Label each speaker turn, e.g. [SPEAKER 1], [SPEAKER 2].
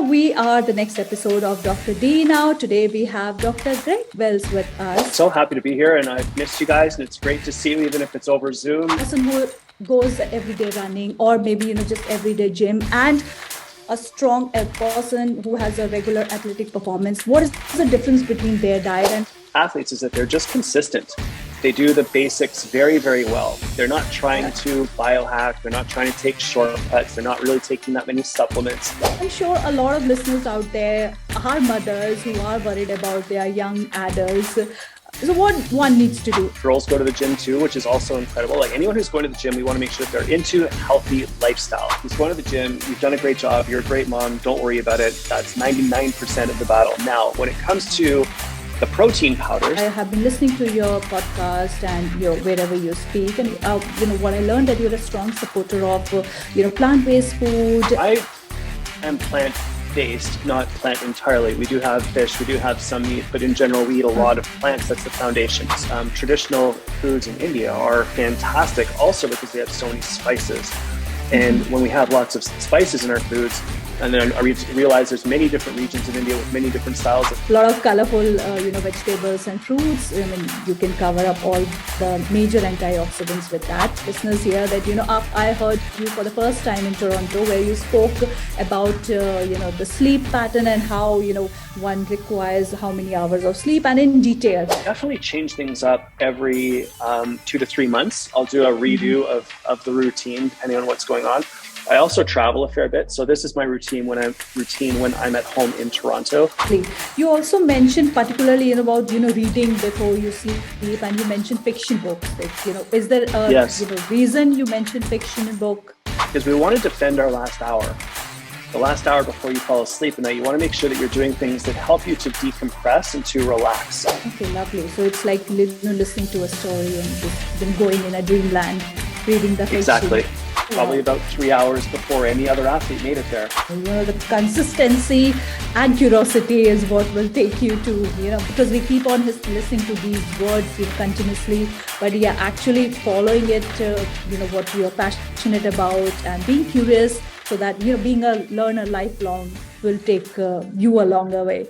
[SPEAKER 1] we are the next episode of Dr. D now. Today we have Dr. Greg Wells with us.
[SPEAKER 2] So happy to be here, and I've missed you guys, and it's great to see you, even if it's over Zoom.
[SPEAKER 1] Person who goes everyday running, or maybe just everyday gym, and a strong person who has a regular athletic performance. What is the difference between their diet and
[SPEAKER 2] athletes? Is that they're just consistent. They do the basics very, very well. They're not trying to biohack. They're not trying to take shortcuts. They're not really taking that many supplements.
[SPEAKER 1] I'm sure a lot of listeners out there are mothers who are worried about their young adults. So what one needs to do?
[SPEAKER 2] Girls go to the gym too, which is also incredible. Like anyone who's going to the gym, we want to make sure that they're into a healthy lifestyle. Who's going to the gym, you've done a great job. You're a great mom. Don't worry about it. That's 99% of the battle. Now, when it comes to the protein powders,
[SPEAKER 1] I have been listening to your podcast and wherever you speak, and what I learned that you're a strong supporter of plant-based food.
[SPEAKER 2] I am plant-based, not plant entirely. We do have fish, we do have some meat, but in general we eat a lot of plants. That's the foundation. Traditional foods in India are fantastic also because they have so many spices. And when we have lots of spices in our foods, and then I realize there's many different regions in India with many different styles.
[SPEAKER 1] A lot of colorful, vegetables and fruits. I mean, you can cover up all the major antioxidants with that. Listeners here that, I heard you for the first time in Toronto where you spoke about, the sleep pattern and how, one requires how many hours of sleep and in detail.
[SPEAKER 2] Definitely change things up every 2 to 3 months. I'll do a redo of the routine depending on what's going on. I also travel a fair bit, so this is my routine when I'm at home in Toronto.
[SPEAKER 1] You also mentioned particularly about reading before you sleep, and you mentioned fiction books. Is there a reason you mentioned fiction book?
[SPEAKER 2] Because we want to defend our last hour. The last hour before you fall asleep at night, you want to make sure that you're doing things that help you to decompress and to relax.
[SPEAKER 1] Okay, lovely. So it's like listening to a story and just then going in a dreamland, reading the fiction.
[SPEAKER 2] Exactly. Probably about 3 hours before any other athlete made it there.
[SPEAKER 1] The consistency and curiosity is what will take you to, because we keep on listening to these words continuously, but actually following it, what you're passionate about and being curious so that, being a learner lifelong will take you a longer way.